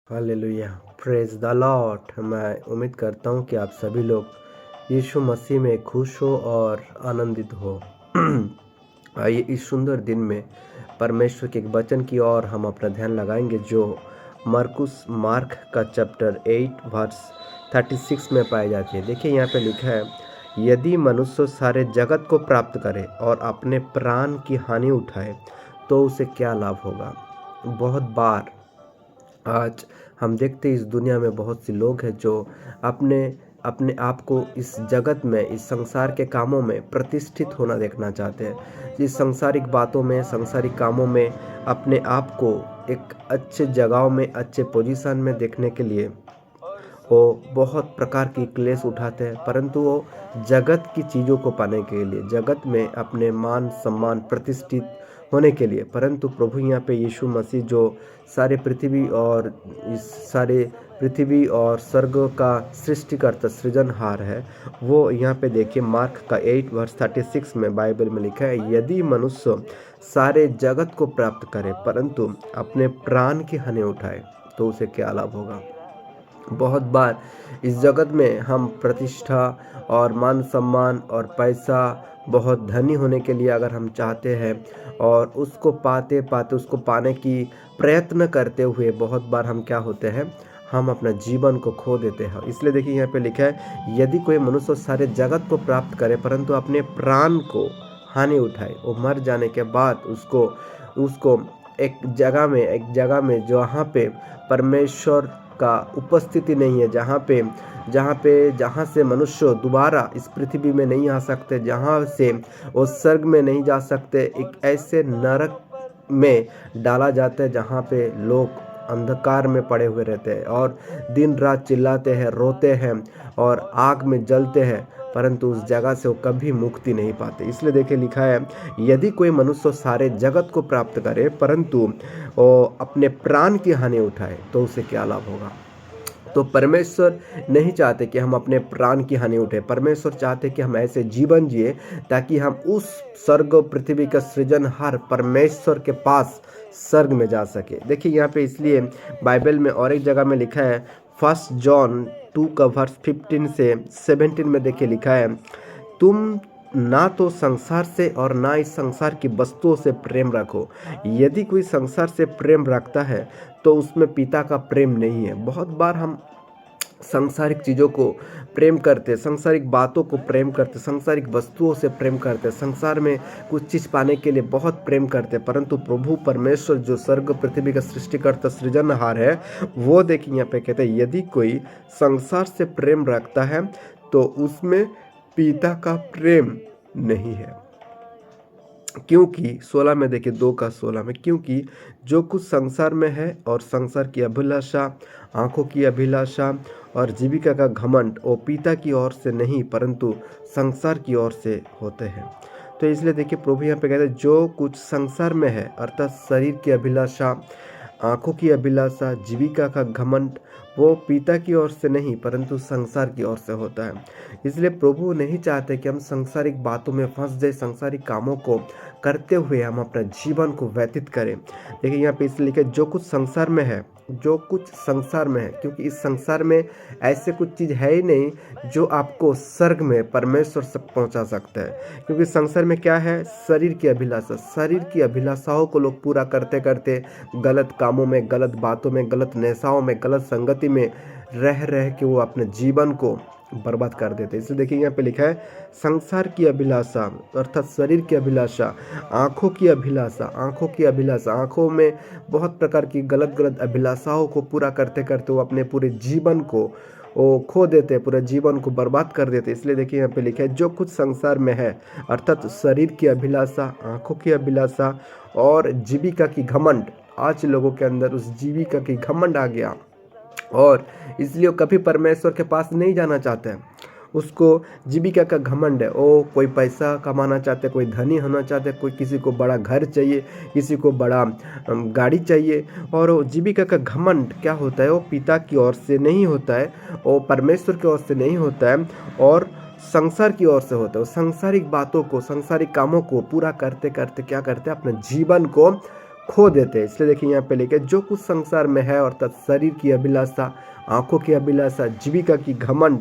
Hallelujah, praise the Lord. मैं उम्मीद करता हूँ कि आप सभी लोग यीशु मसीह में खुश हो और आनंदित हो। आइए इस सुंदर दिन में परमेश्वर के एक वचन की ओर हम अपना ध्यान लगाएंगे, जो मार्क का चैप्टर 8 वर्स 36 में पाई जाती है। देखिए यहाँ पे लिखा है, यदि मनुष्य सारे जगत को प्राप्त करे और अपने प्राण की हानि उठाए तो उसे क्या लाभ होगा। बहुत बार आज हम देखते हैं इस दुनिया में बहुत से लोग हैं जो अपने अपने आप को इस जगत में, इस संसार के कामों में प्रतिष्ठित होना देखना चाहते हैं। इस सांसारिक बातों में, सांसारिक कामों में अपने आप को एक अच्छे जगहों में, अच्छे पोजीशन में देखने के लिए वो बहुत प्रकार की क्लेश उठाते हैं, परंतु वो जगत की चीज़ों को पाने के लिए, जगत में अपने मान सम्मान प्रतिष्ठित होने के लिए। परंतु प्रभु यहाँ पे यीशु मसीह जो सारे पृथ्वी और स्वर्ग का सृष्टिकर्ता, सृजनहार है, वो यहाँ पे देखिए मार्क का 8 वर्स 36 में बाइबल में लिखा है, यदि मनुष्य सारे जगत को प्राप्त करे परंतु अपने प्राण की हानि उठाए तो उसे क्या लाभ होगा। बहुत बार इस जगत में हम प्रतिष्ठा और मान सम्मान और पैसा, बहुत धनी होने के लिए अगर हम चाहते हैं और उसको पाते पाते उसको पाने की प्रयत्न करते हुए बहुत बार हम क्या होते हैं, हम अपना जीवन को खो देते हैं। इसलिए देखिए यहाँ पे लिखा है, यदि कोई मनुष्य सारे जगत को प्राप्त करे परंतु अपने प्राण को हानि उठाए, वो मर जाने के बाद उसको उसको एक जगह में जहाँ पे परमेश्वर का उपस्थिति नहीं है, जहाँ से मनुष्य दोबारा इस पृथ्वी में नहीं आ सकते, जहाँ से वो स्वर्ग में नहीं जा सकते, एक ऐसे नरक में डाला जाता है जहाँ पे लोग अंधकार में पड़े हुए रहते हैं और दिन रात चिल्लाते हैं, रोते हैं और आग में जलते हैं, परंतु उस जगह से वो कभी मुक्ति नहीं पाते। इसलिए देखिए लिखा है, यदि कोई मनुष्य सारे जगत को प्राप्त करे परंतु वो अपने प्राण की हानि उठाए तो उसे क्या लाभ होगा। तो परमेश्वर नहीं चाहते कि हम अपने प्राण की हानि उठे। परमेश्वर चाहते कि हम ऐसे जीवन जिए ताकि हम उस स्वर्ग पृथ्वी का सृजनहार परमेश्वर के पास स्वर्ग में जा सके। देखिए यहाँ पे इसलिए बाइबल में और एक जगह में लिखा है, 1 जॉन 2 का वर्स 15 से 17 में देखिए लिखा है, तुम ना तो संसार से और ना इस संसार की वस्तुओं से प्रेम रखो। यदि कोई संसार से प्रेम रखता है तो उसमें पिता का प्रेम नहीं है। बहुत बार हम सांसारिक चीज़ों को प्रेम करते, सांसारिक बातों को प्रेम करते, सांसारिक वस्तुओं से प्रेम करते, संसार में कुछ चीज़ पाने के लिए बहुत प्रेम करते, परंतु प्रभु परमेश्वर जो स्वर्ग पृथ्वी का सृष्टिकर्ता, सृजनहार है, वो देखिए यहाँ पे कहते हैं, यदि कोई संसार से प्रेम रखता है तो उसमें पिता का प्रेम नहीं है। क्योंकि 16 में देखिए 2 का 16 में, क्योंकि जो कुछ संसार में है और संसार की अभिलाषा, आंखों की अभिलाषा और जीविका का घमंड, वो पिता की ओर से नहीं परंतु संसार की ओर से होते हैं। तो इसलिए देखिए प्रभु यहाँ पे कहते हैं, जो कुछ संसार में है अर्थात शरीर की अभिलाषा, आंखों की अभिलाषा, जीविका का घमंड, वो पिता की ओर से नहीं परंतु संसार की ओर से होता है। इसलिए प्रभु नहीं चाहते कि हम सांसारिक बातों में फंस जाए, सांसारिक कामों को करते हुए हम अपना जीवन को व्यतीत करें। देखिए यहाँ पे इसलिए लिखा है, जो कुछ संसार में है, जो कुछ संसार में है, क्योंकि इस संसार में ऐसे कुछ चीज़ है ही नहीं जो आपको स्वर्ग में परमेश्वर से पहुंचा सकता है। क्योंकि संसार में क्या है, शरीर की अभिलाषा, शरीर की अभिलाषाओं को लोग पूरा करते करते गलत कामों में, गलत बातों में, गलत नशाओं में, गलत संगति में रह के वो अपने जीवन को बर्बाद कर देते। इसलिए देखिए यहाँ पे लिखा है, संसार की अभिलाषा अर्थात शरीर की अभिलाषा, आंखों की अभिलाषा, आंखों में बहुत प्रकार की गलत अभिलाषाओं को पूरा करते करते वो अपने पूरे जीवन को वो खो देते, पूरे जीवन को बर्बाद कर देते। इसलिए देखिए यहाँ पे लिखा है, जो कुछ संसार में है अर्थात शरीर की अभिलाषा, आंखों की अभिलाषा और जीविका की घमंड। आज लोगों के अंदर उस जीविका की घमंड आ गया और इसलिए वो कभी परमेश्वर के पास नहीं जाना चाहते हैं। उसको जीविका का घमंड है, वो कोई पैसा कमाना चाहते, कोई धनी होना चाहते, कोई किसी को बड़ा घर चाहिए, किसी को बड़ा गाड़ी चाहिए। और वो जीविका का घमंड क्या होता है, वो पिता की ओर से नहीं होता है, वो परमेश्वर की ओर से नहीं होता है और संसार की ओर से होता है। वो सांसारिक बातों को, सांसारिक कामों को पूरा करते करते क्या करते हैं, अपने जीवन को खो देते हैं। इसलिए देखिए यहाँ पे लिखे जो कुछ संसार में है अर्थात शरीर की अभिलाषा, आंखों की अभिलाषा, जीविका की घमंड,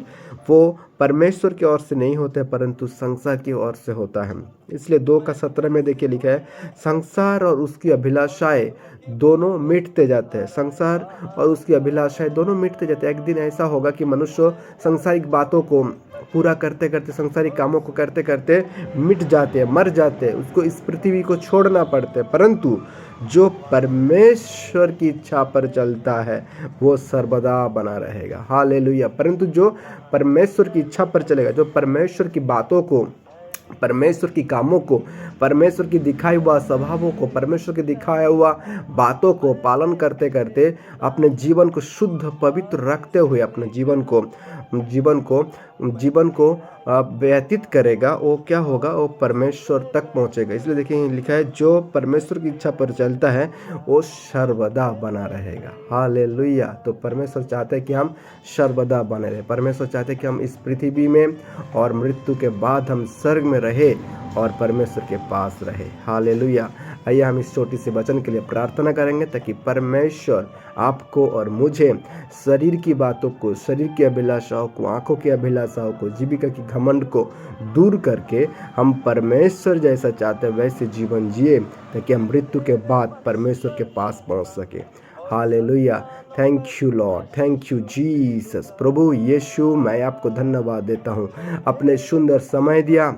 वो परमेश्वर की ओर से नहीं होते परंतु संसार की ओर से होता है। इसलिए 2:17 में देखिए लिखा है, संसार और उसकी अभिलाषाएं दोनों मिटते जाते हैं। संसार और उसकी अभिलाषाएं दोनों मिटते जाते हैं। एक दिन ऐसा होगा कि मनुष्य सांसारिक बातों को पूरा करते करते, सांसारिक कामों को करते करते मिट जाते हैं, मर जाते हैं, उसको इस पृथ्वी को छोड़ना पड़ता है। परंतु जो परमेश्वर की इच्छा पर चलता है वो सर्वदा बना रहेगा। हालेलुया। परंतु जो परमेश्वर की इच्छा पर चलेगा, जो परमेश्वर की बातों को, परमेश्वर की कामों को, परमेश्वर की दिखाई हुआ स्वभावों को, परमेश्वर की दिखाया हुआ बातों को पालन करते करते अपने जीवन को शुद्ध पवित्र रखते हुए अपने जीवन को व्यतीत करेगा, वो क्या होगा, वो परमेश्वर तक पहुंचेगा। इसलिए देखिए लिखा है जो परमेश्वर की इच्छा पर चलता है वो सर्वदा बना रहेगा। हालेलुया। तो परमेश्वर चाहते हैं कि हम सर्वदा बने रहे। परमेश्वर चाहते हैं कि हम इस पृथ्वी में और मृत्यु के बाद हम स्वर्ग में रहे और परमेश्वर के पास रहे। हालेलुया। आइए हम इस छोटी सी वचन के लिए प्रार्थना करेंगे ताकि परमेश्वर आपको और मुझे शरीर की बातों को, शरीर की अभिलाषाओं को, आंखों की अभिलाषाओं को, जीविका की घमंड को दूर करके हम परमेश्वर जैसा चाहते हैं वैसे जीवन जिए ताकि हम मृत्यु के बाद परमेश्वर के पास पहुंच सके। Hallelujah. Thank you lord, thank you Jesus. प्रभु यीशु, मैं आपको धन्यवाद देता हूँ, अपने सुंदर समय दिया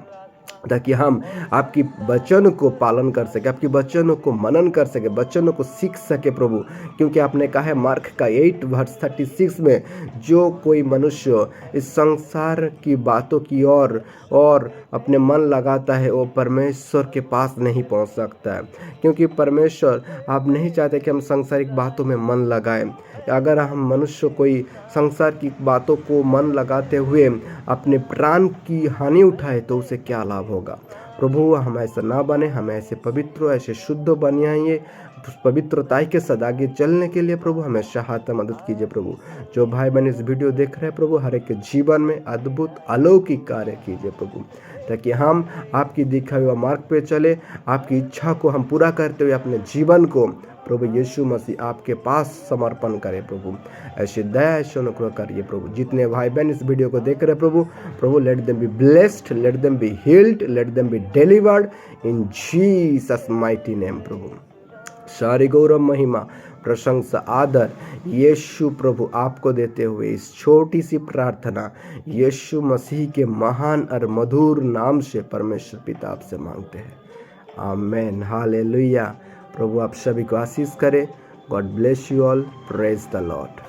ताकि हम आपकी वचन को पालन कर सके, आपकी वचनों को मनन कर सके, वचनों को सीख सके प्रभु। क्योंकि आपने कहा है मार्क का 8:36 में, जो कोई मनुष्य इस संसार की बातों की और अपने मन लगाता है वो परमेश्वर के पास नहीं पहुंच सकता है। क्योंकि परमेश्वर आप नहीं चाहते कि हम सांसारिक बातों में मन लगाएं। अगर हम मनुष्य कोई संसार की बातों को मन लगाते हुए अपने प्राण की हानि उठाए तो उसे क्या लाभ होगा। प्रभु हम ऐसा ना बने, हम ऐसे पवित्र, ऐसे शुद्ध बनिए पवित्रताई के साथ आगे चलने के लिए प्रभु हमें सहायता मदद कीजिए। प्रभु जो भाई बहन इस वीडियो देख रहे हैं प्रभु, हर एक के जीवन में अद्भुत अलौकिक कार्य कीजिए प्रभु, ताकि हम आपकी दिखाई हुआ मार्ग पे चले, आपकी इच्छा को हम पूरा करते हुए अपने जीवन को प्रभु यीशु मसीह आपके पास समर्पण करें। प्रभु ऐसे दया, ऐसे अनुग्रह करिए प्रभु। जितने भाई बहन इस वीडियो को देख रहे हैं प्रभु let them be blessed, let them be healed, let them be delivered in Jesus mighty name. प्रभु सारी गौरव, महिमा, प्रशंसा, आदर यीशु प्रभु आपको देते हुए इस छोटी सी प्रार्थना यीशु मसीह के महान और मधुर नाम से परमेश्वर पिता आपसे मांगते हैं। आमेन। हालेलुया। प्रभु आप सभी को आशीष करे। God bless you all. Praise the Lord.